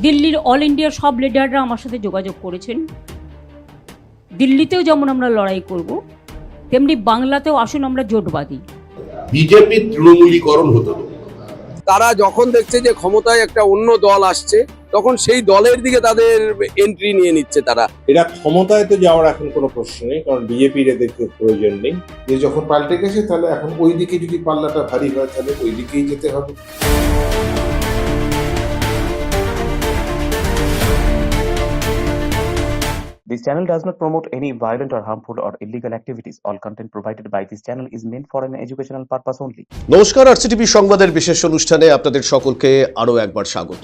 দিল্লির অল ইন্ডিয়ার সব লিডাররা আমার সাথে যোগাযোগ করেছেন। দিল্লিতেও যেমন আমরা লড়াই করব, তেমনি বাংলাতেও আসুন আমরা জোট বাঁধি। বিজেপির তৃণমূলীকরণ হতো না। তারা যখন দেখছে যে ক্ষমতায় একটা অন্য দল আসছে, তখন সেই দলের দিকে তাদের এন্ট্রি নিয়ে নিচ্ছে তারা। এরা ক্ষমতায় তো যাওয়ার এখন কোনো প্রশ্ন নেই, কারণ বিজেপির এদেরকে প্রয়োজন নেই। যে যখন পাল্টে গেছে, তাহলে এখন ওই দিকে যদি পাল্লাটা ভারী হয়, তাহলে ওই দিকেই যেতে হবে। This channel does not promote any violent or harmful or illegal activities. All content provided by this channel is meant for an educational purpose only. নমস্কার, আরসিটিভি সংবাদের বিশেষ অনুষ্ঠানে আপনাদের সকলকে আরও একবার স্বাগত।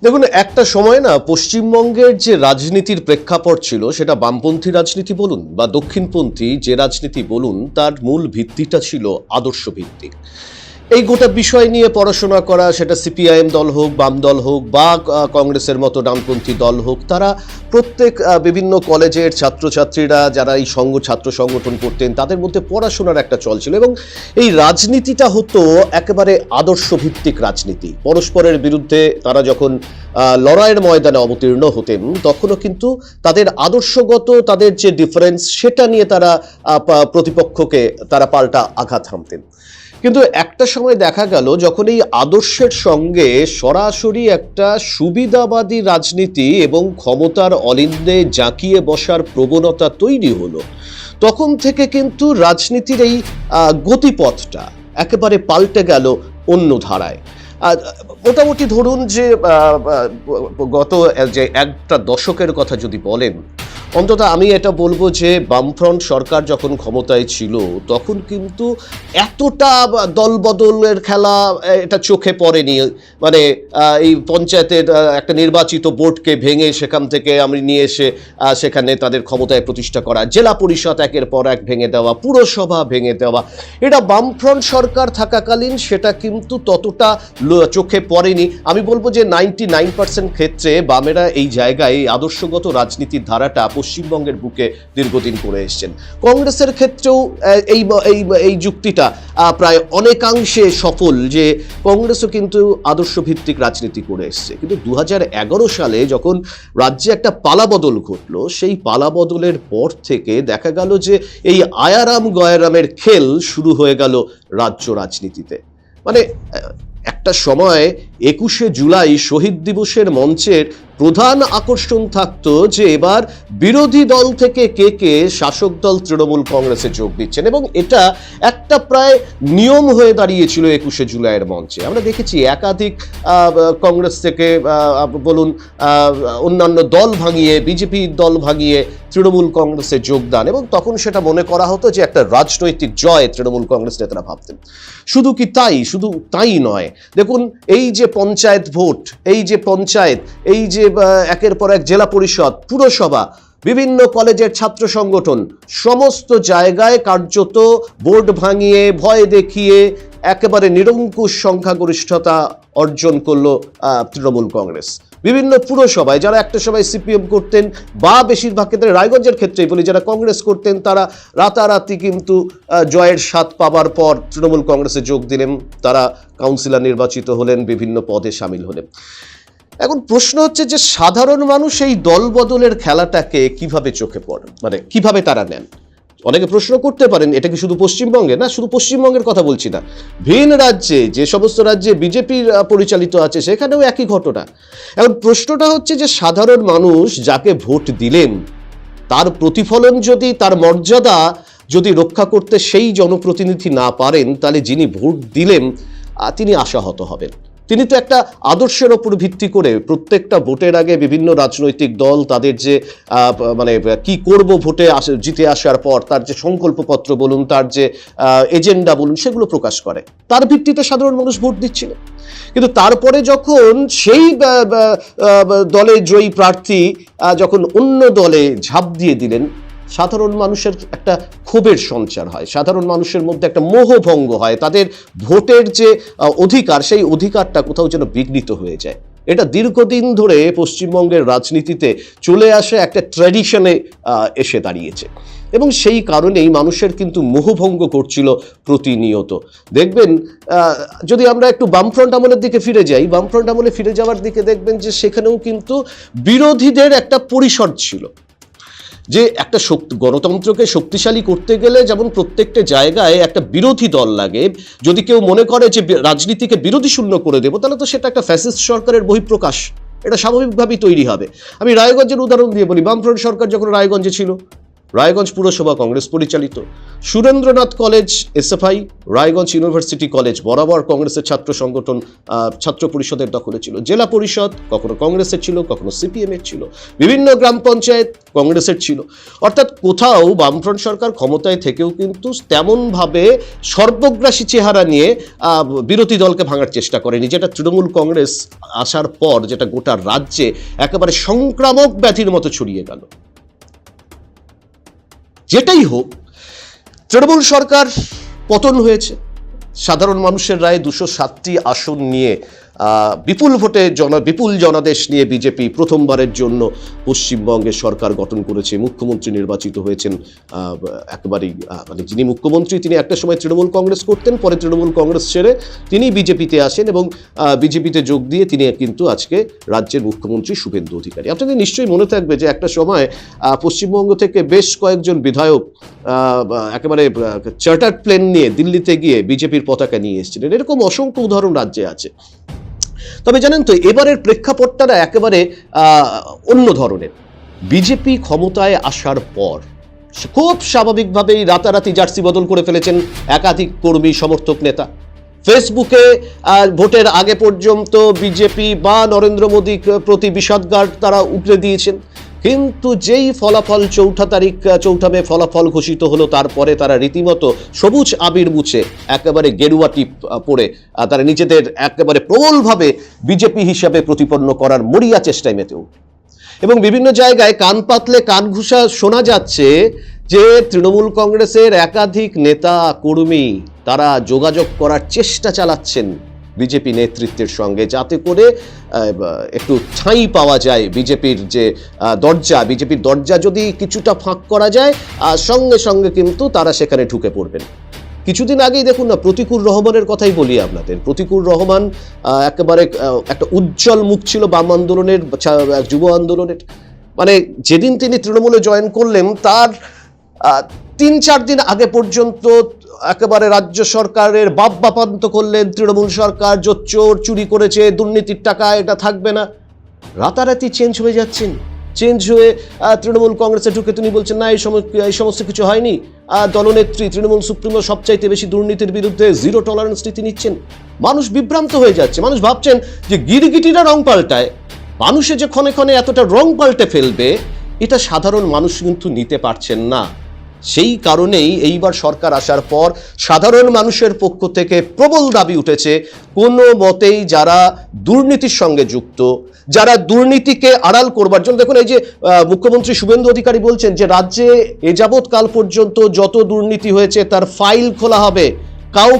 দেখুন, একটা সময় না পশ্চিমবঙ্গের যে রাজনীতির প্রেক্ষাপট ছিল, সেটা বামপন্থী রাজনীতি বলুন বা দক্ষিণপন্থী যে রাজনীতি বলুন, তার মূল ভিত্তিটা ছিল আদর্শ ভিত্তিক। এই গোটা বিষয় নিয়ে পড়াশোনা করা, সেটা সিপিআইএম দল হোক, বাম দল হোক বা কংগ্রেসের মতো ডানপন্থী দল হোক, তারা প্রত্যেক বিভিন্ন কলেজের ছাত্রছাত্রীরা যারা এই ছাত্র সংগঠন করতেন, তাদের মধ্যে পড়াশোনার একটা চল ছিল এবং এই রাজনীতিটা হতো একেবারে আদর্শ ভিত্তিক রাজনীতি। পরস্পরের বিরুদ্ধে তারা যখন লড়াইয়ের ময়দানে অবতীর্ণ হতেন, তখনও কিন্তু তাদের আদর্শগত তাদের যে ডিফারেন্স, সেটা নিয়ে তারা প্রতিপক্ষকে তারা পাল্টা আঘাত হানতেন। কিন্তু একটা সময় দেখা গেল, যখন এই আদর্শের সঙ্গে সরাসরি একটা সুবিধাবাদী রাজনীতি এবং ক্ষমতার অলিন্দে জাঁকিয়ে বসার প্রবণতা তৈরি হলো, তখন থেকে কিন্তু রাজনীতির এই গতিপথটা একেবারে পাল্টে গেল অন্য ধারায়। মোটামুটি ধরুন যে গত যে একটা দশকের কথা যদি বলেন, অন্তত আমি এটা বলবো যে বামফ্রন্ট সরকার যখন ক্ষমতায় ছিল, তখন কিন্তু এতটা দলবদলের খেলা এটা চোখে পড়েনি। মানে এই পঞ্চায়েতের একটা নির্বাচিত বোর্ডকে ভেঙে সেখান থেকে আমি নিয়ে এসে সেখানে তাদের ক্ষমতায় প্রতিষ্ঠা করা, জেলা পরিষদ একের পর এক ভেঙে দেওয়া, পুরসভা ভেঙে দেওয়া, এটা বামফ্রন্ট সরকার থাকাকালীন সেটা কিন্তু ততটা চোখে পড়েনি। আমি বলবো যে 99% ক্ষেত্রে বামেরা এই জায়গায় এই আদর্শগত রাজনীতির ধারাটা পশ্চিমবঙ্গের বুকে দীর্ঘদিন করে এসছেন। কংগ্রেসের ক্ষেত্রেও এই যুক্তিটা প্রায় অনেকাংশে সফল, যে কংগ্রেসও কিন্তু আদর্শ ভিত্তিক রাজনীতি করে এসছে। কিন্তু 2011 সালে যখন রাজ্যে একটা পালাবদল ঘটলো, সেই পালাবদলের পর থেকে দেখা গেল যে এই আয়ারাম গয়ারামের খেল শুরু হয়ে গেল রাজ্য রাজনীতিতে। মানে একটা সময় 21শে জুলাই শহীদ দিবসের মঞ্চের প্রধান আকর্ষণ থাকতো যে এবার বিরোধী দল থেকে কে শাসক দল তৃণমূল কংগ্রেসে যোগ দিচ্ছেন, এবং এটা একটা প্রায় নিয়ম হয়ে দাঁড়িয়েছিল 21শে জুলাইয়ের মঞ্চে। আমরা দেখেছি একাধিক কংগ্রেস থেকে বলুন অন্যান্য দল ভাঙিয়ে, বিজেপি দল ভাঙিয়ে তৃণমূল কংগ্রেসে যোগদান, এবং তখন সেটা মনে করা হতো যে একটা রাজনৈতিক জয় তৃণমূল কংগ্রেস নেতারা ভাবতেন। শুধু তাই নয়, দেখুন এই যে পঞ্চায়েত ভোট, এই যে পঞ্চায়েত, এই যে একের পর এক জেলা পরিষদ, পুরসভা, বিভিন্ন কলেজের ছাত্র সংগঠন, সমস্ত জায়গায় কার্যত বোর্ড ভাঙিয়ে, ভয় দেখিয়ে একেবারে নিরঙ্কুশ সংখ্যাগরিষ্ঠতা অর্জন করলো তৃণমূল কংগ্রেস। বিভিন্ন পুরসভায় যারা একটা সময় সিপিএম করতেন, বা বেশিরভাগ ক্ষেত্রে রায়গঞ্জের ক্ষেত্রেই বলি, যারা কংগ্রেস করতেন, তারা রাতারাতি কিন্তু জয়ের স্বাদ পাবার পর তৃণমূল কংগ্রেসে যোগ দিলেন, তারা কাউন্সিলর নির্বাচিত হলেন, বিভিন্ন পদে সামিল হলেন। এখন প্রশ্ন হচ্ছে যে সাধারণ মানুষ এই দল বদলের খেলাটাকে কিভাবে চোখে পড়ে, মানে কিভাবে তারা নেন। অনেকে প্রশ্ন করতে পারেন, এটা কি শুধু পশ্চিমবঙ্গে? না, শুধু পশ্চিমবঙ্গের কথা বলছি না, ভিন রাজ্যে, যে সমস্ত রাজ্যে বিজেপির পরিচালিত আছে, সেখানেও একই ঘটনা। এখন প্রশ্নটা হচ্ছে যে সাধারণ মানুষ যাকে ভোট দিলেন, তার প্রতিফলন যদি, তার মর্যাদা যদি রক্ষা করতে সেই জনপ্রতিনিধি না পারেন, তাহলে যিনি ভোট দিলেন তিনি আশাহত হবেন। তিনি তো একটা আদর্শের ওপর ভিত্তি করে প্রত্যেকটা ভোটের আগে বিভিন্ন রাজনৈতিক দল তাদের যে মানে কি করব ভোটে জিতে আসার পর, তার যে সংকল্পপত্র বলুন, তার যে এজেন্ডা বলুন, সেগুলো প্রকাশ করে, তার ভিত্তিতে সাধারণ মানুষ ভোট দিচ্ছিল। কিন্তু তারপরে যখন সেই দলে জয়ী প্রার্থী যখন অন্য দলে ঝাঁপ দিয়ে দিলেন, সাধারণ মানুষের একটা ক্ষোভের সঞ্চার হয়, সাধারণ মানুষের মধ্যে একটা মোহভঙ্গ হয়, তাদের ভোটের যে অধিকার, সেই অধিকারটা কোথাও যেন বিঘ্নিত হয়ে যায়। এটা দীর্ঘদিন ধরে পশ্চিমবঙ্গের রাজনীতিতে চলে আসে একটা ট্র্যাডিশনে এসে দাঁড়িয়েছে। এবং সেই কারণেই মানুষের কিন্তু মোহভঙ্গ করছিল প্রতিনিয়ত। দেখবেন যদি আমরা একটু বামফ্রন্ট আমলের দিকে ফিরে যাই, বামফ্রন্ট আমলে ফিরে যাওয়ার দিকে দেখবেন যে সেখানেও কিন্তু বিরোধীদের একটা পরিসর ছিল, যে একটা গণতন্ত্রকে শক্তিশালী করতে গেলে যেমন প্রত্যেকটা জায়গায় একটা বিরোধী দল লাগে। যদি কেউ মনে করে যে রাজনীতিকে বিরোধী শূন্য করে দেবো, তাহলে তো সেটা একটা ফ্যাসিস্ট সরকারের বহিঃপ্রকাশ, এটা স্বাভাবিকভাবেই তৈরি হবে। আমি রায়গঞ্জের উদাহরণ দিয়ে বলি, বামফ্রন্ট সরকার যখন রায়গঞ্জে ছিল, রায়গঞ্জ পুরসভা কংগ্রেস পরিচালিত, Surendranath college SFI, Raiganj university college বরাবর কংগ্রেসের ছাত্র সংগঠন ছাত্র পরিষদের দখলে ছিল, জেলা পরিষদ কখনো কংগ্রেসের ছিল, কখনো সিপিএম এর ছিল, বিভিন্ন গ্রাম পঞ্চায়েত কংগ্রেসের ছিল। অর্থাৎ কোথাও বামফ্রন্ট সরকার ক্ষমতায় থেকেও কিন্তু তেমনভাবে সর্বগ্রাসী চেহারা নিয়ে বিরোধী দলকে ভাঙার চেষ্টা করেনি, যেটা তৃণমূল কংগ্রেস আসার পর যেটা গোটা রাজ্যে একেবারে সংক্রামক ব্যাধির মতো ছড়িয়ে গেল। যেটাই হোক, তৃণমূল সরকার পতন হয়েছে, সাধারণ মানুষের রায়ে 207টি আসন নিয়ে বিপুল ভোটে বিপুল জনাদেশ নিয়ে বিজেপি প্রথমবারের জন্য পশ্চিমবঙ্গের সরকার গঠন করেছে। মুখ্যমন্ত্রী নির্বাচিত হয়েছেন একেবারেই মানে যিনি মুখ্যমন্ত্রী তিনি একটা সময় তৃণমূল কংগ্রেস করতেন, পরে তৃণমূল কংগ্রেস ছেড়ে তিনি বিজেপিতে আসেন এবং বিজেপিতে যোগ দিয়ে তিনি কিন্তু আজকে রাজ্যের মুখ্যমন্ত্রী শুভেন্দু অধিকারী। আপনাদের নিশ্চয়ই মনে থাকবে যে একটা সময় পশ্চিমবঙ্গ থেকে বেশ কয়েকজন বিধায়ক একেবারে চার্টার্ড প্লেন নিয়ে দিল্লিতে গিয়ে বিজেপির পতাকা নিয়ে এসেছিলেন। এরকম অসংখ্য উদাহরণ রাজ্যে আছে। তবে জানেন তো, এবারের প্রেক্ষাপটটা একেবারে অন্য ধরনের। বিজেপি ক্ষমতায় আসার পর খুব স্বাভাবিকভাবেই রাতারাতি জার্সি বদল করে ফেলেছেন একাধিক কর্মী সমর্থক নেতা। ফেসবুকে ভোটের আগে পর্যন্ত বিজেপি বা নরেন্দ্র মোদী প্রতি বিষাদগার তারা উপড়ে দিয়েছেন, কিন্তু যেই ফলাফল চৌঠা মে ফলাফল ঘোষিত হলো, তারপরে তারা রীতিমতো সবুজ আবির মুছে একেবারে গেরুয়া টিপ পরে তারা নিজেদের একেবারে প্রবলভাবে বিজেপি হিসাবে প্রতিপন্ন করার মরিয়া চেষ্টায় মেতেও। এবং বিভিন্ন জায়গায় কান পাতলে কান ঘুষা শোনা যাচ্ছে যে তৃণমূল কংগ্রেসের একাধিক নেতা কর্মী তারা যোগাযোগ করার চেষ্টা চালাচ্ছেন বিজেপি নেতৃত্বের সঙ্গে, যাতে করে একটু ঠাঁই পাওয়া যায় বিজেপির যে বিজেপির দরজা যদি কিছুটা ফাঁক করা যায়, সঙ্গে সঙ্গে কিন্তু তারা সেখানে ঢুকে পড়বেন। কিছুদিন আগেই দেখুন না, প্রতিকুর রহমানের কথাই বলি আপনাদের। প্রতিকুর রহমান একেবারে একটা উজ্জ্বল মুখ ছিল বাম আন্দোলনের, যুব আন্দোলনের। মানে যেদিন তিনি তৃণমূলে জয়েন করলেন তার 3-4 দিন আগে পর্যন্ত একেবারে রাজ্য সরকারের বাপ্পান্ত করলেন তৃণমূল সরকার, চোর চুরি করেছে, দুর্নীতির টাকা এটা থাকবে না। রাতারাতি চেঞ্জ হয়ে যাচ্ছেন, চেঞ্জ হয়ে তৃণমূল কংগ্রেসে ঢুকে তিনি বলছেন না এই সমস্ত কিছু হয়নি। দলনেত্রী তৃণমূল সুপ্রিমো সবচাইতে বেশি দুর্নীতির বিরুদ্ধে জিরো টলারেন্স নীতি নিচ্ছেন। মানুষ বিভ্রান্ত হয়ে যাচ্ছে। মানুষ ভাবছেন যে গিরগিটিরা রং পাল্টায়, মানুষে যে ক্ষণে ক্ষণে এতটা রং পাল্টে ফেলবে, এটা সাধারণ মানুষ কিন্তু নিতে পারছেন না। সেই কারণেই এইবার সরকার আসার পর সাধারণ মানুষের পক্ষ থেকে প্রবল দাবি উঠেছে, কোনো মতেই যারা দুর্নীতির সঙ্গে যুক্ত, যারা দুর্নীতিকে আড়াল করবার জন্য, দেখুন এই যে মুখ্যমন্ত্রী শুভেন্দু অধিকারী বলছেন যে রাজ্যে এ যাবৎকাল পর্যন্ত যত দুর্নীতি হয়েছে তার ফাইল খোলা হবে,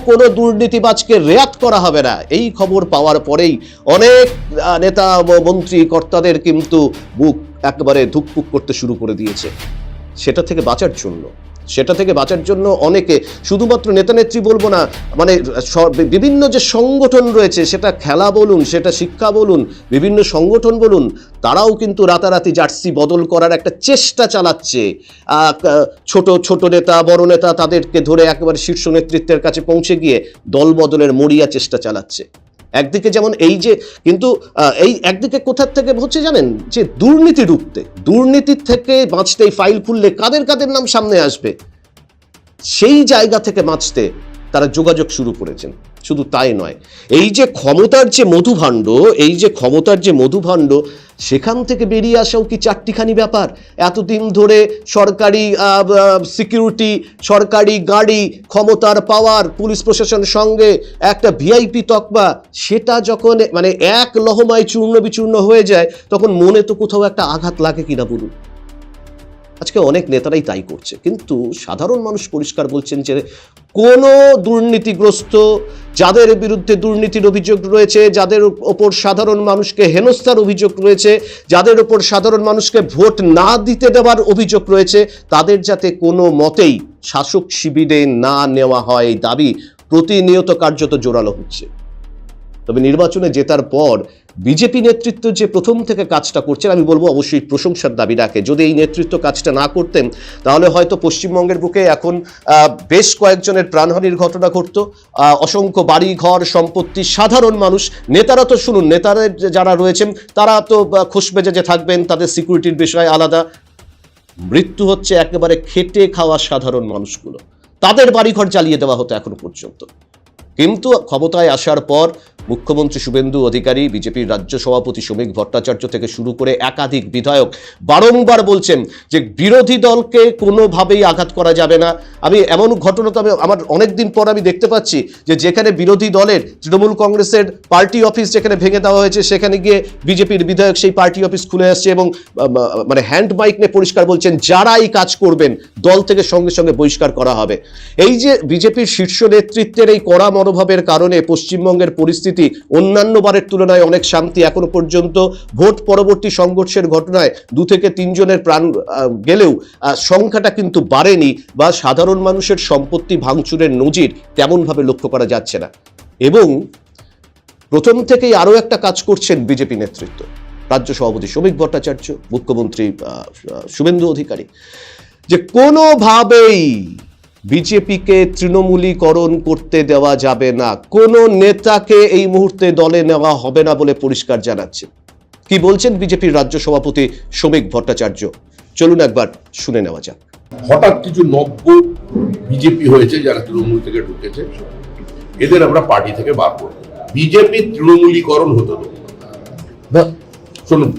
কোনো দুর্নীতিবাজকে রেয়াত করা হবে না। এই খবর পাওয়ার পরেই অনেক নেতা মন্ত্রী কর্তাদের কিন্তু বুক একেবারে ধুকপুক করতে শুরু করে দিয়েছে। সেটা থেকে বাঁচার জন্য অনেকে, শুধুমাত্র নেতা নেত্রী বলবো না, মানে বিভিন্ন যে সংগঠন রয়েছে, সেটা খেলা বলুন, সেটা শিক্ষা বলুন, বিভিন্ন সংগঠন বলুন, তারাও কিন্তু রাতারাতি জার্সি বদল করার একটা চেষ্টা চালাচ্ছে। ছোট নেতা বড় নেতা তাদেরকে ধরে একেবারে শীর্ষ নেতৃত্বের কাছে পৌঁছে গিয়ে দল বদলের মরিয়া চেষ্টা চালাচ্ছে। একদিকে যেমন এই যে, কিন্তু এই একদিকে কোথার থেকে হচ্ছে জানেন, যে দুর্নীতি রুখতে, দুর্নীতির থেকে বাঁচতে, ফাইল খুললে কাদের কাদের নাম সামনে আসবে, সেই জায়গা থেকে বাঁচতে তারা যোগাযোগ শুরু করেছেন। শুধু তাই নয়, এই যে ক্ষমতার যে মধুভাণ্ড, সেখান থেকে বেরিয়ে আসাও কি চারটিখানি ব্যাপার। এতদিন ধরে সরকারি সিকিউরিটি, সরকারি গাড়ি, ক্ষমতার পাওয়ার, পুলিশ প্রশাসনের সঙ্গে একটা ভিআইপি তকমা, সেটা যখন মানে এক লহমায় চূর্ণ বিচূর্ণ হয়ে যায়, তখন মনে তো কোথাও একটা আঘাত লাগে কিনা বলুন। আজকে অনেক নেতারাই তাই করছে, কিন্তু সাধারণ মানুষ পরিষ্কার বলছেন যে কোনো দুর্নীতিগ্রস্ত, যাদের বিরুদ্ধে দুর্নীতির অভিযোগ রয়েছে, যাদের ওপর সাধারণ মানুষকে হেনস্থার অভিযোগ রয়েছে, যাদের ওপর সাধারণ মানুষকে ভোট না দিতে দেওয়ার অভিযোগ রয়েছে, তাদের যাতে কোনো মতেই শাসক শিবিরে না নেওয়া হয়, এই দাবি প্রতিনিয়ত কার্যত জোরালো হচ্ছে। তবে নির্বাচনে জেতার পর বিজেপি নেতৃত্ব যে প্রথম থেকে কাজটা করছেন, আমি বলবো অবশ্যই প্রশংসার দাবি রাখে। যদি এই নেতৃত্ব কাজটা না করতেন তাহলে হয়তো পশ্চিমবঙ্গের বুকে এখন বেশ কয়েকজনের প্রাণহানির ঘটনা ঘটত, অসংখ্য বাড়ি ঘর সম্পত্তি, সাধারণ মানুষ, নেতারা তো শুনুন, নেতারা যারা রয়েছেন তারা তো খোশমেজাজে থাকবেন, তাদের সিকিউরিটির বিষয় আলাদা। মৃত্যু হচ্ছে একেবারে খেটে খাওয়া সাধারণ মানুষগুলো, তাদের বাড়িঘর জ্বালিয়ে দেওয়া হতো এখনো পর্যন্ত। কিন্তু ক্ষমতায় আসার পর মুখ্যমন্ত্রী শুভেন্দু অধিকারী, বিজেপির রাজ্য সভাপতি শ্রমিক ভট্টাচার্য থেকে শুরু করে একাধিক বিধায়ক বারংবার বলছেন যে বিরোধী দলকে কোনোভাবেই আঘাত করা যাবে না। আমি এমন ঘটনা তো আমার অনেকদিন পর আমি দেখতে পাচ্ছি যে যেখানে বিরোধী দলের তৃণমূল কংগ্রেসের পার্টি অফিস যেখানে ভেঙে দেওয়া হয়েছে, সেখানে গিয়ে বিজেপির বিধায়ক সেই পার্টি অফিস খুলে আসছে এবং মানে হ্যান্ড মাইক নিয়ে পরিষ্কার বলছেন যারা এই কাজ করবেন দল থেকে সঙ্গে সঙ্গে বহিষ্কার করা হবে। এই যে বিজেপির শীর্ষ নেতৃত্বের এই কড়া মনোভাবের কারণে পশ্চিমবঙ্গের পরিস্থিতি অন্যান্য বারের তুলনায় অনেক শান্তি। এখনো পর্যন্ত ভোট পরবর্তী সংঘর্ষের ঘটনায় 2 থেকে 3 জনের প্রাণ গেলেও সংখ্যাটা কিন্তু বাড়েনি, বা সাধারণ মানুষের সম্পত্তি ভাঙচুরের নজির তেমনভাবে লক্ষ্য করা যাচ্ছে না। এবং প্রথম থেকেই আরও একটা কাজ করছেন বিজেপি নেতৃত্ব, রাজ্য সভাপতি শ্রমিক ভট্টাচার্য, মুখ্যমন্ত্রী শুভেন্দু অধিকারী, যে কোনোভাবেই বিজেপিকে তৃণমূলীকরণ করতে দেওয়া যাবে না, কোনো নেতাকে এই মুহূর্তে দলে নেওয়া হবে না বলে পরিষ্কার জানাচ্ছে। কি বলছেন বিজেপির রাজ্য সভাপতি শ্রমিক ভট্টাচার্য, চলুন একবার শুনে নেওয়া যাক। হঠাৎ কিছু নব্য বিজেপি হয়েছে যারা তৃণমূল থেকে ঢুকেছে, এদের আমরা পার্টি থেকে বার করব। বিজেপি তৃণমূলীকরণ হতে দেবো না। শুনুন,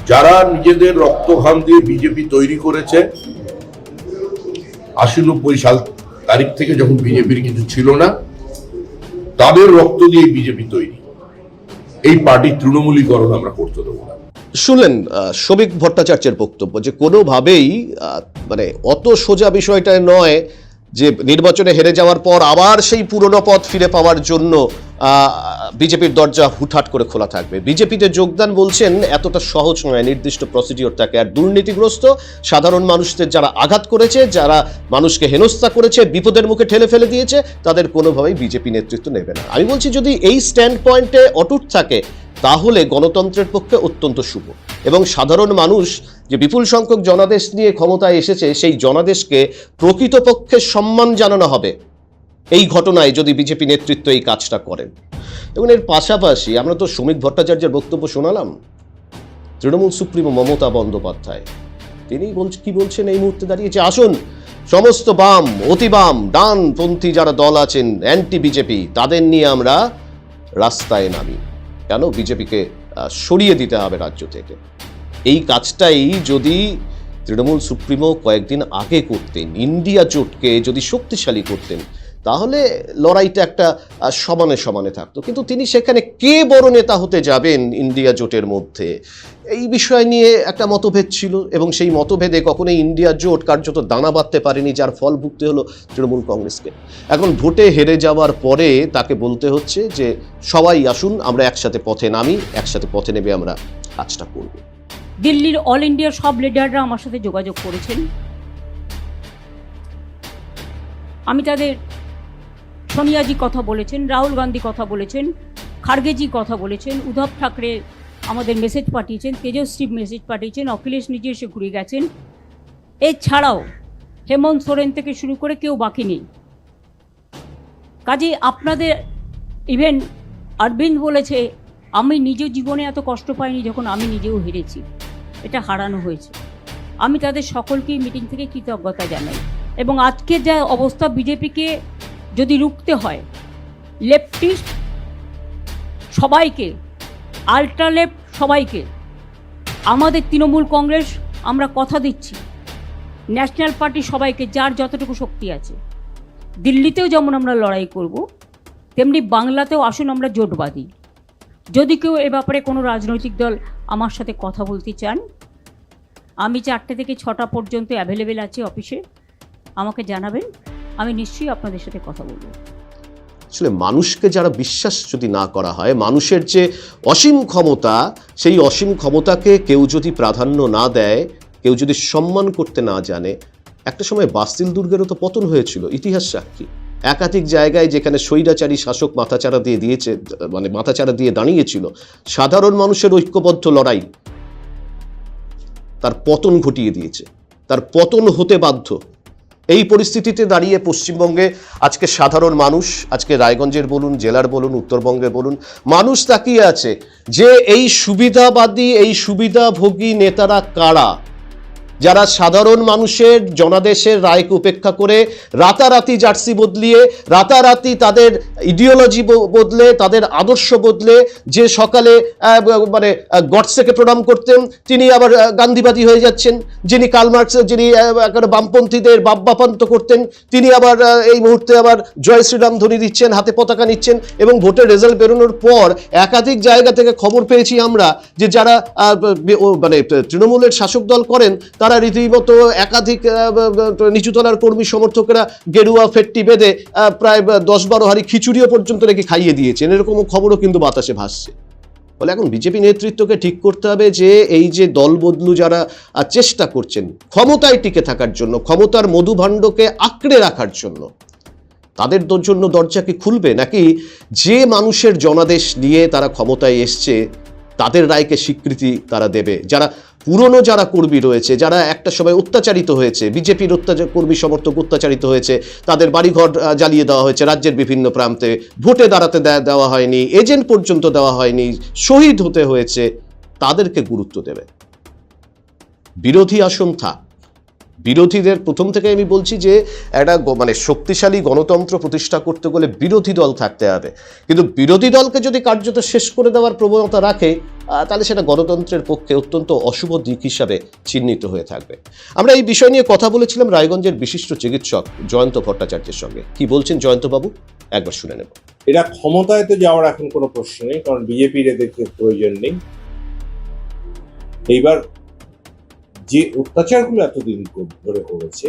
যারা নিজেদের রক্ত ঘাম দিয়ে বিজেপি তৈরি করেছে, 80-90 সাল তারিখ থেকে যখন বিজেপির কিছু ছিল না, তাদের রক্ত দিয়ে বিজেপি তৈরি। এই পার্টি তৃণমূলীকরণ আমরা করতে দেবো না। শুনলেন শ্রমিক ভট্টাচার্যের বক্তব্য যে কোনোভাবেই মানে অত সোজা বিষয়টা নয় যে নির্বাচনে হেরে যাওয়ার পর আবার সেই পুরনো পথ ফিরে পাওয়ার জন্য বিজেপির দরজা হুটহাট করে খোলা থাকবে। বিজেপিতে যোগদান বলছেন এতটা সহজ নয়, নির্দিষ্ট প্রসিডিওর থাকে। আর দুর্নীতিগ্রস্ত সাধারণ মানুষদের যারা আঘাত করেছে, যারা মানুষকে হেনস্থা করেছে, বিপদের মুখে ঠেলে ফেলে দিয়েছে, তাদের কোনোভাবেই বিজেপি নেতৃত্ব নেবে না। আমি বলছি যদি এই স্ট্যান্ড পয়েন্টে অটুট থাকে তাহলে গণতন্ত্রের পক্ষে অত্যন্ত শুভ, এবং সাধারণ মানুষ যে বিপুল সংখ্যক জনাদেশ নিয়ে ক্ষমতায় এসেছে, সেই জনাদেশকে প্রকৃতপক্ষে সম্মান জানানো হবে এই ঘটনায় যদি বিজেপি নেতৃত্ব এই কাজটা করেন। এবং এর পাশাপাশি আমরা তো শ্রমিক ভট্টাচার্যের বক্তব্য শোনালাম, তৃণমূল সুপ্রিমো মমতা বন্দ্যোপাধ্যায় তিনি কি বলছেন এই মুহূর্তে দাঁড়িয়ে, যে আসুন সমস্ত বাম, অতি বাম, ডানপন্থী যারা দল আছেন, অ্যান্টি বিজেপি, তাদের নিয়ে আমরা রাস্তায় নামি, কেন বিজেপিকে সরিয়ে দিতে হবে রাজ্য থেকে। এই কাজটাই যদি তৃণমূল সুপ্রিমো কয়েকদিন আগে করতেন, ইন্ডিয়া জোটকে যদি শক্তিশালী করতেন, তাহলে লড়াইটা একটা সমানে সমানে থাকতো। কিন্তু তিনি সেখানে কে বড় নেতা হতে যাবেন ইন্ডিয়া জোটের মধ্যে, এই বিষয় নিয়ে একটা মতভেদ ছিল, এবং সেই মতভেদে কখনোই ইন্ডিয়া জোট কার্যত দানা বাঁধতে পারেনি, যার ফল ভুগতে হলো তৃণমূল কংগ্রেসকে। এখন ভোটে হেরে যাওয়ার পরে তাকে বলতে হচ্ছে যে সবাই আসুন আমরা একসাথে পথে নামি, একসাথে পথে নেবে আমরা কাজটা করব। দিল্লির অল ইন্ডিয়ার সব লিডাররা আমার সাথে যোগাযোগ করেছেন। আমি তাদের, সোনিয়াজি কথা বলেছেন, রাহুল গান্ধী কথা বলেছেন, খার্গেজি কথা বলেছেন, উদ্ধব ঠাকরে আমাদের মেসেজ পাঠিয়েছেন, তেজস্বী মেসেজ পাঠিয়েছেন, অখিলেশ নিজে এসে ঘুরে গেছেন। এছাড়াও হেমন্ত সোরেন থেকে শুরু করে কেউ বাকি নেই। কাজেই আপনাদের, ইভেন অরবিন্দ বলেছে আমি নিজ জীবনে এত কষ্ট পাইনি যখন আমি নিজেও হেরেছি, এটা হারানো হয়েছে। আমি তাদের সকলকেই মিটিং থেকে কৃতজ্ঞতা জানাই। এবং আজকে যা অবস্থা, বিজেপিকে যদি রুখতে হয়, লেফটিস্ট সবাইকে, আল্ট্রা লেফট সবাইকে, আমাদের তৃণমূল কংগ্রেস আমরা কথা দিচ্ছি, ন্যাশনাল পার্টি সবাইকে, যার যতটুকু শক্তি আছে, দিল্লিতেও যেমন আমরা লড়াই করব, তেমনি বাংলাতেও আসুন আমরা জোট বাঁধি। যদি কেউ এ ব্যাপারে কোনো রাজনৈতিক দল আমার সাথে কথা বলতে চান, আমি 4টে থেকে 6টা পর্যন্ত অ্যাভেলেবেল আছি অফিসে, আমাকে জানাবেন, আমি নিশ্চয়ই আপনাদের সাথে কথা বলবো। আসলে মানুষকে যারা বিশ্বাস যদি না করা হয়, মানুষের যে অসীম ক্ষমতা, সেই অসীম ক্ষমতাকে কেউ যদি প্রাধান্য না দেয়, কেউ যদি সম্মান করতে না জানে, একটা সময় বাস্তিল দুর্গেরও তো পতন হয়েছিল, ইতিহাস সাক্ষী। একাধিক জায়গায় যেখানে স্বৈরাচারী শাসক মাথাচাড়া দিয়ে দাঁড়িয়েছিল, সাধারণ মানুষের ঐক্যবদ্ধ লড়াই তার পতন ঘটিয়ে দিয়েছে, তার পতন হতে বাধ্য। এই পরিস্থিতিতে দাঁড়িয়ে পশ্চিমবঙ্গে আজকে সাধারণ মানুষ, আজকে রায়গঞ্জের বলুন, জেলার বলুন, উত্তরবঙ্গের বলুন, মানুষ তাকিয়ে আছে যে এই সুবিধাবাদী, এই সুবিধাভোগী নেতারা কারা, যারা সাধারণ মানুষের জনাদেশের রায়কে উপেক্ষা করে রাতারাতি জার্সি বদলিয়ে, রাতারাতি তাদের ইডিওলজি বদলে, তাদের আদর্শ বদলে, যে সকালে গডসেকে প্রণাম করতেন তিনি আবার গান্ধীবাদী হয়ে যাচ্ছেন, যিনি কার্ল মার্কসের, যিনি বামপন্থীদের বাপ্পাপান্ত করতেন, তিনি আবার এই মুহূর্তে আবার জয় শ্রীরাম ধ্বনি দিচ্ছেন, হাতে পতাকা নিচ্ছেন। এবং ভোটের রেজাল্ট বেরোনোর পর একাধিক জায়গা থেকে খবর পেয়েছি আমরা যে যারা তৃণমূলের শাসক দল করেন, তারা রীতিমতো একাধিক নিচুতলার কর্মী সমর্থকেরা গেরুয়া ফেট্টি বেঁধে প্রায় 10-12 হাঁড়ি খিচুড়িও পর্যন্ত নাকি খাইয়ে দিয়েছেন, এরকম খবরও কিন্তু বাতাসে ভাসছে। ফলে এখন বিজেপি নেতৃত্বকে ঠিক করতে হবে যে এই যে দল বদলু যারা চেষ্টা করছেন ক্ষমতায় টিকে থাকার জন্য, ক্ষমতার মধুভাণ্ডকে আঁকড়ে রাখার জন্য, তাদের জন্য দরজা কি খুলবে, নাকি যে মানুষের জনাদেশ নিয়ে তারা ক্ষমতায় এসছে তাদের রায়কে স্বীকৃতি তারা দেবে? যারা পুরনো যারা কর্মী রয়েছে, যারা একটা সময় অত্যাচারিত হয়েছে, বিজেপির কর্মী সমর্থক অত্যাচারিত হয়েছে, তাদের বাড়িঘর জ্বালিয়ে দেওয়া হয়েছে রাজ্যের বিভিন্ন প্রান্তে, ভোটে দাঁড়াতে দেওয়া হয়নি, এজেন্ট পর্যন্ত দেওয়া হয়নি, শহীদ হতে হয়েছে, তাদেরকে গুরুত্ব দেবে। বিরোধী আসন থাক, বিরোধীদের প্রথম থেকে আমি বলছি যে একটা শক্তিশালী গণতন্ত্র প্রতিষ্ঠা করতে গেলে বিরোধী দল থাকতে হবে, কিন্তু বিরোধী দলকে যদি কার্যত শেষ করে দেওয়ার প্রবণতা রাখে, তাহলে সেটা গণতন্ত্রের পক্ষে অত্যন্ত অশুভ দিক হিসাবে চিহ্নিত হয়ে থাকবে। আমরা এই বিষয় নিয়ে কথা বলেছিলাম রায়গঞ্জের বিশিষ্ট চিকিৎসক জয়ন্ত ভট্টাচার্যের সঙ্গে। কি বলছেন জয়ন্তবাবু, একবার শুনে নেব। এরা ক্ষমতায় তো যাওয়ার এখন কোনো প্রশ্ন নেই, কারণ বিজেপির এদেরকে প্রয়োজন নেই। এইবার যে অত্যাচারগুলো এতদিন ধরে করেছে,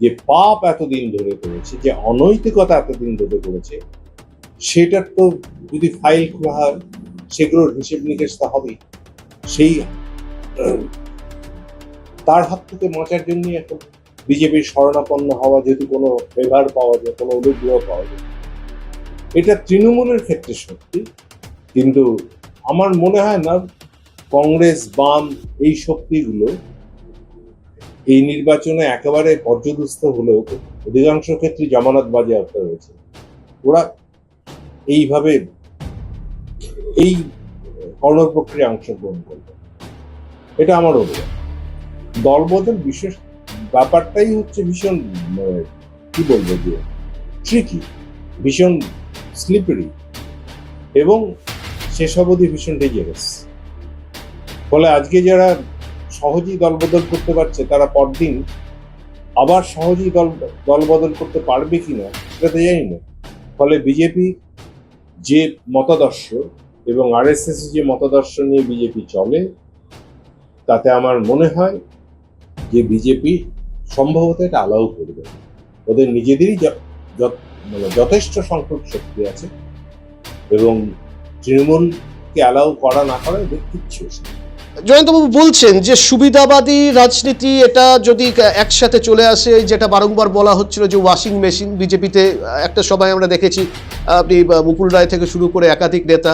যে পাপ এতদিন ধরে করেছে, যে অনৈতিকতা এতদিন ধরে করেছে, সেটার তো যদি ফাইল খোলা হয় সেগুলোর হিসেব নিকেশ তো হবেই। সেই তার হাত থেকে বাঁচার জন্য এখন বিজেপির শরণাপন্ন হওয়া, যেহেতু কোনো ফেভার পাওয়া যায়, কোনো অনুগ্রহ পাওয়া যায়, এটা তৃণমূলের ক্ষেত্রে সত্যি। কিন্তু আমার মনে হয় না কংগ্রেস, বাম এই শক্তিগুলো এই নির্বাচনে একেবারে পর্যদস্ত হলেও অধিকাংশ ক্ষেত্রে জামানত বাজেয়াপ্ত হয়েছে। ওরা এইভাবে এই কর্মপ্রক্রিয়ায় অংশগ্রহণ করবে, এটা আমার অভিযোগ। দলবদল বিশেষ ব্যাপারটাই হচ্ছে ভীষণ কি বলবো যে ট্রিকি, ভীষণ স্লিপারি এবং শেষ অবধি ভীষণ ডেঞ্জারাস। ফলে আজকে যারা সহজেই দলবদল করতে পারছে, তারা পরদিন আবার সহজেই দলবদল করতে পারবে কিনা সেটা তো জানি না। ফলে বিজেপি যে মতাদর্শ এবং আরএসএস যে মতাদর্শ নিয়ে বিজেপি চলে, তাতে আমার মনে হয় যে বিজেপি সম্ভবত এটা অ্যালাউ করবে। ওদের নিজেদেরই যথেষ্ট সংখ্যক শক্তি আছে এবং তৃণমূলকে অ্যালাউ করা না করা এদের কিচ্ছু। জয়ন্তবাবু বলছেন যে সুবিধাবাদী রাজনীতি এটা যদি একসাথে চলে আসে, যেটা বারংবার বলা হচ্ছিল যে ওয়াশিং মেশিন, বিজেপিতে একটা সময় আমরা দেখেছি আপনি মুকুল রায় থেকে শুরু করে একাধিক নেতা,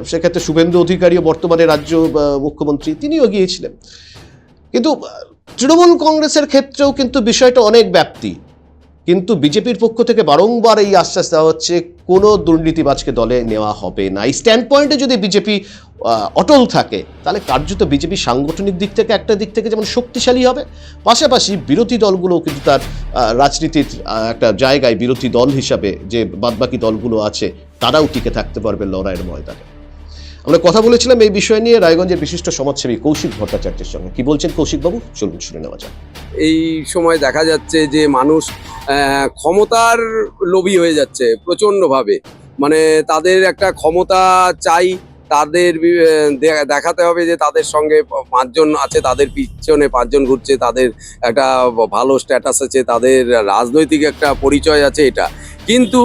সেক্ষেত্রে শুভেন্দু অধিকারীও বর্তমানে রাজ্য মুখ্যমন্ত্রী, তিনিও গিয়েছিলেন। কিন্তু তৃণমূল কংগ্রেসের ক্ষেত্রেও কিন্তু বিষয়টা অনেক ব্যাপ্তি, কিন্তু বিজেপির পক্ষ থেকে বারংবার এই আশ্বাস দেওয়া হচ্ছে কোনো দুর্নীতিবাজকে দলে নেওয়া হবে না। এই স্ট্যান্ড পয়েন্টে যদি বিজেপি অটল থাকে, তাহলে কার্যত বিজেপি সাংগঠনিক দিক থেকে একটা দিক থেকে যেমন শক্তিশালী হবে, পাশাপাশি বিরোধী দলগুলোও কিন্তু তার রাজনীতির একটা জায়গায় বিরোধী দল হিসাবে যে বাদবাকি দলগুলো আছে তারাও টিকে থাকতে পারবে লড়াইয়ের ময়দানে। আমরা কথা বলেছিলাম এই বিষয় নিয়ে রায়গঞ্জের বিশিষ্ট সমাজসেবী কৌশিক ভট্টাচার্যের সঙ্গে। কি বলছেন কৌশিকবাবু, চলুন শুনে নেওয়া যাক। এই সময় দেখা যাচ্ছে যে মানুষ ক্ষমতার লোভী হয়ে যাচ্ছে প্রচণ্ডভাবে। মানে তাদের একটা ক্ষমতা চাই, তাদের দেখাতে হবে যে তাদের সঙ্গে 5 জন আছে, তাদের পিছনে 5 জন ঘুরছে, তাদের একটা ভালো স্ট্যাটাস আছে, তাদের রাজনৈতিক একটা পরিচয় আছে। এটা কিন্তু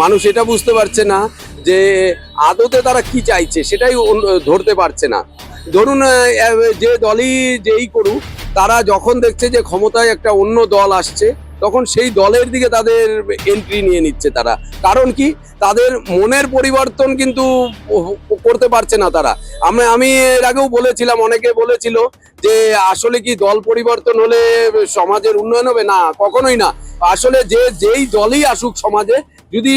মানুষ এটা বুঝতে পারছে না যে আদতে তারা কি চাইছে, সেটাই ধরতে পারছে না। ধরুন যে দলই যেই করুক, তারা যখন দেখছে যে ক্ষমতায় একটা অন্য দল আসছে, তখন সেই দলের দিকে তাদের এন্ট্রি নিয়ে নিচ্ছে তারা। কারণ কি, তাদের মনের পরিবর্তন কিন্তু করতে পারছে না তারা। আমি এর আগেও বলেছিলাম, অনেকে বলেছিল যে আসলে কি দল পরিবর্তন হলে সমাজের উন্নয়ন হবে? না, কখনোই না। আসলে যেই দলই আসুক সমাজে, যদি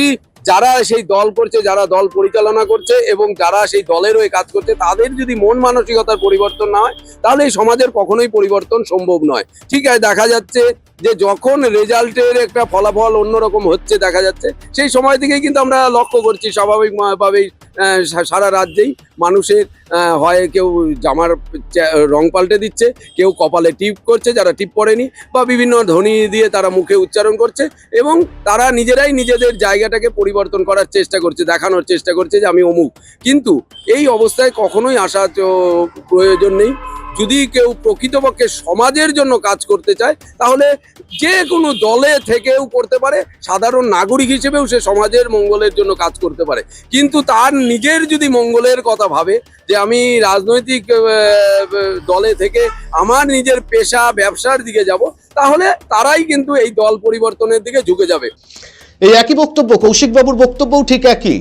যারা সেই দল করছে, যারা দল পরিচালনা করছে এবং যারা সেই দলের হয়ে কাজ করছে, তাদের যদি মন মানসিকতার পরিবর্তন না হয়, তাহলে এই সমাজের কখনোই পরিবর্তন সম্ভব নয়। ঠিক আছে, দেখা যাচ্ছে যে যখন রেজাল্টের একটা ফলাফল অন্যরকম হচ্ছে দেখা যাচ্ছে, সেই সময় থেকেই কিন্তু আমরা লক্ষ্য করছি স্বাভাবিকভাবেই সারা রাজ্যেই মানুষের হয় কেউ জামার রং পাল্টে দিচ্ছে, কেউ কপালে টিপ করছে যারা টিপ পড়েনি, বা বিভিন্ন ধ্বনি দিয়ে তারা মুখে উচ্চারণ করছে, এবং তারা নিজেরাই নিজেদের জায়গাটাকে পরিবর্তন করার চেষ্টা করছে, দেখানোর চেষ্টা করছে যে আমি অমুক। কিন্তু এই অবস্থায় কখনোই আসা প্রয়োজন নেই। যদি কেউ প্রকৃতপক্ষে সমাজের জন্য কাজ করতে চায়, তাহলে যে কোনো দলে থেকেও করতে পারে, সাধারণ নাগরিক হিসেবেও সে সমাজের মঙ্গলের জন্য কাজ করতে পারে। কিন্তু তার নিজের যদি মঙ্গলের কথা ভাবে যে আমি রাজনৈতিক দলে থেকে আমার নিজের পেশা ব্যবসার দিকে যাব, তাহলে তারাই কিন্তু এই দল পরিবর্তনের দিকে ঝুঁকে যাবে। এই একই বক্তব্য কৌশিক বাবুর বক্তব্যও ঠিক একই।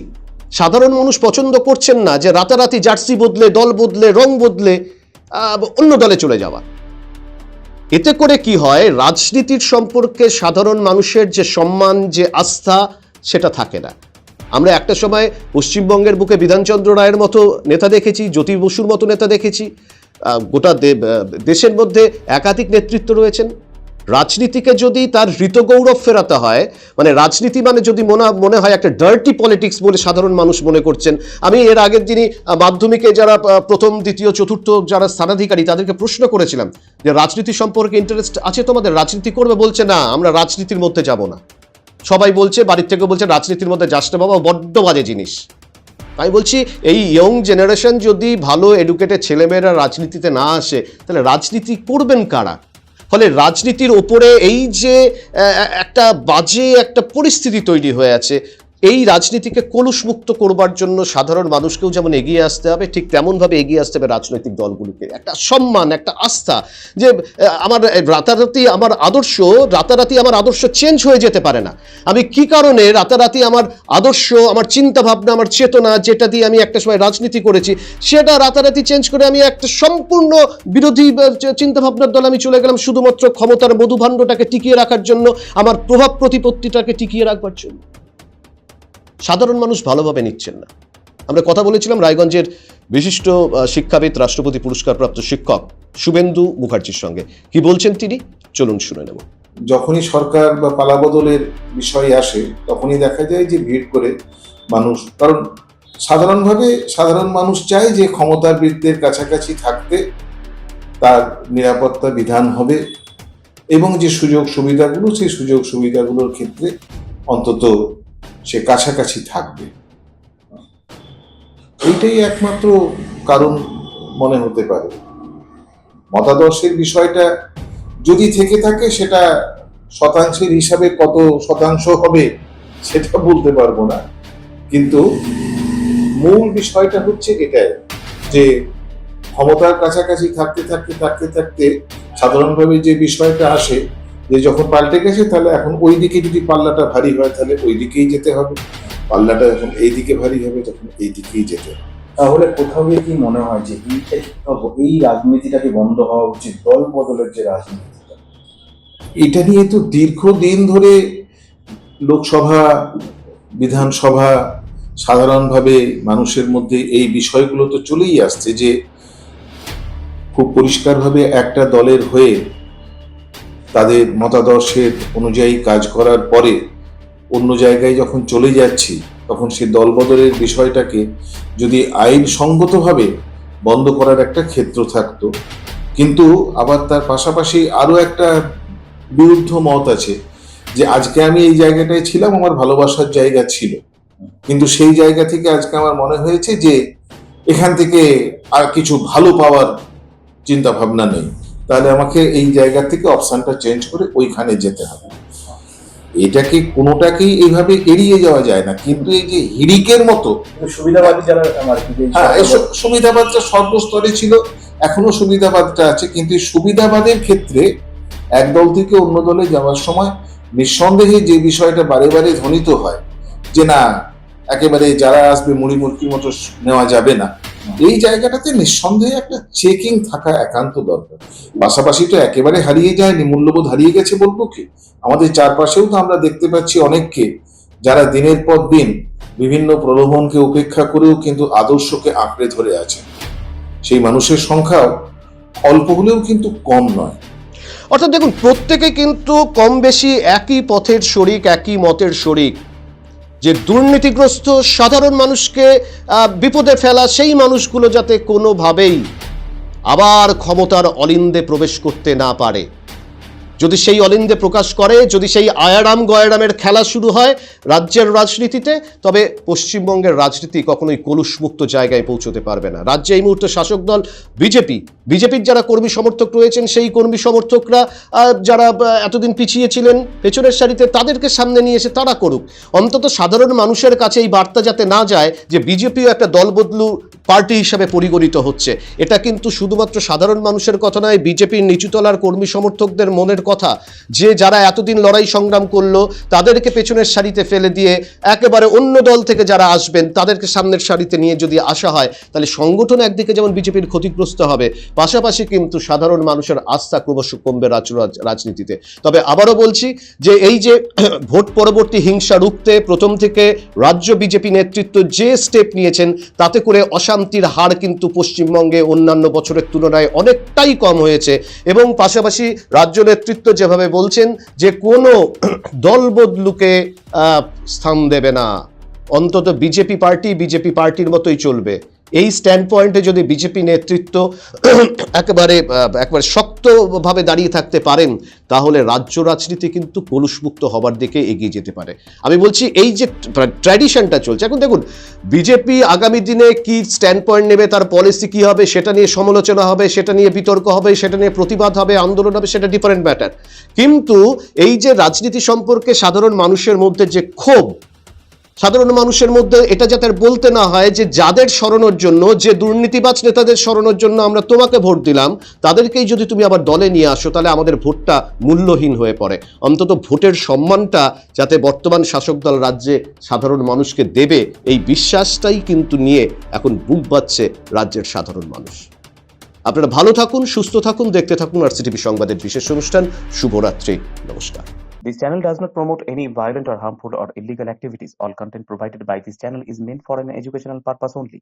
সাধারণ মানুষ পছন্দ করছেন না যে রাতারাতি জার্সি বদলে, দল বদলে, রং বদলে অন্য দলে চলে যাওয়া। এতে করে কি হয়, রাজনীতির সম্পর্কে সাধারণ মানুষের যে সম্মান, যে আস্থা, সেটা থাকে না। আমরা একটা সময় পশ্চিমবঙ্গের বুকে বিধানচন্দ্র রায়ের মতো নেতা দেখেছি, জ্যোতি বসুর মতো নেতা দেখেছি, গোটা দেশের মধ্যে একাধিক নেতৃত্ব রয়েছেন। রাজনীতিকে যদি তার ঋতগৌরব ফেরাতে হয়, মানে রাজনীতি মানে যদি মনে হয় একটা ডার্টি পলিটিক্স বলে সাধারণ মানুষ মনে করছেন। আমি এর আগের দিনই মাধ্যমিকে যারা প্রথম, দ্বিতীয়, চতুর্থ যারা স্থানাধিকারী, তাদেরকে প্রশ্ন করেছিলাম যে রাজনীতি সম্পর্কে ইন্টারেস্ট আছে তোমাদের, রাজনীতি করবে? বলছে না, আমরা রাজনীতির মধ্যে যাব না। সবাই বলছে, বাড়ির থেকে বলছে রাজনীতির মধ্যে যাস না বাবা, বড্ড বাজে জিনিস। আমি বলছি এই ইয়ং জেনারেশন যদি ভালো এডুকেটেড ছেলেমেয়েরা রাজনীতিতে না আসে, তাহলে রাজনীতি করবেন কারা? ফলে রাজনীতির ওপরে এই যে একটা বাজে একটা পরিস্থিতি তৈরি হয়ে আছে, এই রাজনীতিকে কলুষমুক্ত করবার জন্য সাধারণ মানুষকেও যেমন এগিয়ে আসতে হবে, ঠিক তেমনভাবে এগিয়ে আসতে হবে রাজনৈতিক দলগুলিকে। একটা সম্মান, একটা আস্থা, যে আমার রাতারাতি আমার আদর্শ চেঞ্জ হয়ে যেতে পারে না। আমি কি কারণে রাতারাতি আমার আদর্শ, আমার চিন্তা ভাবনা, আমার চেতনা, যেটা দিয়ে আমি একটা সময় রাজনীতি করেছি, সেটা রাতারাতি চেঞ্জ করে আমি একটা সম্পূর্ণ বিরোধী চিন্তা ভাবনার দলে আমি চলে গেলাম, শুধুমাত্র ক্ষমতার মধুভাণ্ডটাকে টিকিয়ে রাখার জন্য, আমার প্রভাব প্রতিপত্তিটাকে টিকিয়ে রাখবার জন্য। সাধারণ মানুষ ভালোভাবে নিচ্ছেন না। আমরা কথা বলেছিলাম রায়গঞ্জের বিশিষ্ট শিক্ষাবিদ, রাষ্ট্রপতি পুরস্কারপ্রাপ্ত শিক্ষক শুভেন্দু মুখার্জির সঙ্গে। কি বলছেন তিনি, চলুন শুনে নেব। যখনই সরকার বা পালাবদলের বিষয় আসে, তখনই দেখা যায় যে ভিড় করে মানুষ, কারণ সাধারণ মানুষ চায় যে ক্ষমতার বৃত্তের কাছাকাছি থাকতে, তার নিরাপত্তা বিধান হবে, এবং যে সুযোগ সুবিধাগুলো, সেই সুযোগ সুবিধাগুলোর ক্ষেত্রে অন্তত সে কাছাকাছি থাকবে। এইটাই একমাত্র কারণ মনে হতে পারে। মতাদর্শের বিষয়টা যদি থেকে থাকে, সেটা শতাংশের হিসাবে কত শতাংশ হবে সেটা বলতে পারবো না, কিন্তু মূল বিষয়টা হচ্ছে এটাই যে ক্ষমতার কাছাকাছি থাকতে সাধারণভাবে যে বিষয়টা আসে যে যখন পাল্টে গেছে, তাহলে এখন ওই দিকে যদি পাল্লাটা ভারী হয়, তাহলে ওই দিকেই যেতে হবে। পাল্লাটা যখন এই দিকে ভারী হবে, তখন এই দিকেই যেতে হবে। তাহলে কোথাও গিয়ে কি মনে হয় যে এই রাজনীতিটাকে বন্ধ হওয়া উচিত, দল বদলের যে রাজনীতিটা? এটা নিয়ে তো দীর্ঘদিন ধরে লোকসভা, বিধানসভা, সাধারণভাবে মানুষের মধ্যে এই বিষয়গুলো তো চলেই আসছে যে খুব পরিষ্কারভাবে একটা দলের হয়ে তাদের মতাদর্শের অনুযায়ী কাজ করার পরে অন্য জায়গায় যখন চলে যাচ্ছি, তখন সেই দলবদলের বিষয়টাকে যদি আইনসঙ্গতভাবে বন্ধ করার একটা ক্ষেত্র থাকতো। কিন্তু আবার তার পাশাপাশি আরো একটা বিরুদ্ধ মত আছে যে আজকে আমি এই জায়গাটায় ছিলাম, আমার ভালোবাসার জায়গা ছিল, কিন্তু সেই জায়গা থেকে আজকে আমার মনে হয়েছে যে এখান থেকে আর কিছু ভালো পাওয়ার চিন্তা ভাবনা নেই, তাহলে আমাকে এই জায়গা থেকে অপশনটা চেঞ্জ করে ওইখানে যেতে হবে। এটাকে কোনোটাকেই এইভাবে এড়িয়ে যাওয়া যায় না, কিন্তু এই যে হিড়িকের মতো, কিন্তু সুবিধাবাদী যারা আর কি, এই হ্যাঁ, এই সুবিধাবাদটা সর্বস্তরে ছিল, এখনো সুবিধাবাদটা আছে, কিন্তু এই সুবিধাবাদের ক্ষেত্রে এক দল থেকে অন্য দলে যাওয়ার সময় নিঃসন্দেহে যে বিষয়টা বারে বারে ধ্বনিত হয় যে না, একেবারে যারা আসবে মুড়ি মুড়কির মতো নেওয়া যাবে না, এই জায়গাটাতে নিঃসন্দেহে একটা চেকিং থাকা একান্ত দরকার। পাশাপাশি তো একেবারে হারিয়ে যায়নি, মূল্যবোধ হারিয়ে গেছে বলবো কি, আমাদের চারপাশেও তো আমরা দেখতে পাচ্ছি অনেককে যারা দিনের পর দিন বিভিন্ন প্রলোভনকে উপেক্ষা করেও কিন্তু আদর্শকে আঁকড়ে ধরে আছে। সেই মানুষের সংখ্যাও অল্প হলেও কিন্তু কম নয়। অর্থাৎ দেখুন, প্রত্যেকে কিন্তু কম বেশি একই পথের শরিক, একই মতের শরিক। যে দুর্নীতিগ্রস্ত সাধারণ মানুষকে বিপদে ফেলা সেই মানুষগুলো যাতে কোনোভাবেই আবার ক্ষমতার অলিন্দে প্রবেশ করতে না পারে। যদি সেই অলিন্দে প্রকাশ করে, যদি সেই আয়ারাম গয়ারামের খেলা শুরু হয় রাজ্যের রাজনীতিতে, তবে পশ্চিমবঙ্গের রাজনীতি কখনোই কলুষমুক্ত জায়গায় পৌঁছতে পারবে না। রাজ্যে এই মুহূর্তে শাসক দল বিজেপির যারা কর্মী সমর্থক রয়েছেন, সেই কর্মী সমর্থকরা যারা এতদিন পিছিয়ে ছিলেন পেছনের সারিতে, তাদেরকে সামনে নিয়ে এসে তারা করুক। অন্তত সাধারণ মানুষের কাছে এই বার্তা যাতে না যায় যে বিজেপিও একটা দলবদলু পার্টি হিসাবে পরিগণিত হচ্ছে। এটা কিন্তু শুধুমাত্র সাধারণ মানুষের কথা নয়, বিজেপির নিচুতলার কর্মী সমর্থকদের মনের কথা, যে যারা এতদিন লড়াই সংগ্রাম করলো তাদেরকে পেছনের সারিতে ফেলে দিয়ে একেবারে অন্য দল থেকে যারা আসবেন তাদেরকে সামনের সারিতে নিয়ে যদি আসা হয়, তাহলে সংগঠন একদিকে যেমন বিজেপির ক্ষতিগ্রস্ত হবে, পাশাপাশি কিন্তু সাধারণ মানুষের আস্থা ক্রমশ কমবে রাজনীতিতে। তবে আবারও বলছি যে এই যে ভোট পরবর্তী হিংসা রুখতে প্রথম থেকে রাজ্য বিজেপি নেতৃত্ব যে স্টেপ নিয়েছেন, তাতে করে অশান্তির হার কিন্তু পশ্চিমবঙ্গে অন্যান্য বছরের তুলনায় অনেকটাই কম হয়েছে। এবং পাশাপাশি রাজ্য নেতৃত্ব যেভাবে বলছেন যে কোনো দলবদলুকে স্থান দেবে না, অন্তত বিজেপি পার্টির মতোই চলবে, এই স্ট্যান্ড পয়েন্টে যদি বিজেপি নেতৃত্ব একেবারে শক্তভাবে দাঁড়িয়ে থাকতে পারেন, তাহলে রাজ্য রাজনীতি কিন্তু কলুষমুক্ত হবার দিকে এগিয়ে যেতে পারে। আমি বলছি এই যে ট্র্যাডিশনটা চলছে এখন, দেখুন বিজেপি আগামী দিনে কি স্ট্যান্ড পয়েন্ট নেবে, তার পলিসি কি হবে, সেটা নিয়ে সমালোচনা হবে, সেটা নিয়ে বিতর্ক হবে, সেটা নিয়ে প্রতিবাদ হবে, আন্দোলন হবে, সেটা ডিফারেন্ট ম্যাটার। কিন্তু এই যে রাজনীতি সম্পর্কে সাধারণ মানুষের মধ্যে যে ক্ষোভ, সাধারণ মানুষের মধ্যে এটা যাতে বলতে না হয় যে যাদের সরানোর জন্য, যে দুর্নীতিবাজ নেতাদের সরানোর জন্য আমরা তোমাকে ভোট দিলাম, তাদেরকেই যদি তুমি আবার দলে নিয়ে আসো, তাহলে আমাদের ভোটটা মূল্যহীন হয়ে পড়ে। অন্তত ভোটের সম্মানটা যাতে বর্তমান শাসক দল রাজ্যে সাধারণ মানুষকে দেবে, এই বিশ্বাসটাই কিন্তু নিয়ে এখন বুক বাঁধছে রাজ্যের সাধারণ মানুষ। আপনারা ভালো থাকুন, সুস্থ থাকুন, দেখতে থাকুন আরসিটিভি সংবাদের বিশেষ অনুষ্ঠান। শুভরাত্রি, নমস্কার। This channel does not promote any violent or harmful or illegal activities. All content provided by this channel is meant for an educational purpose only.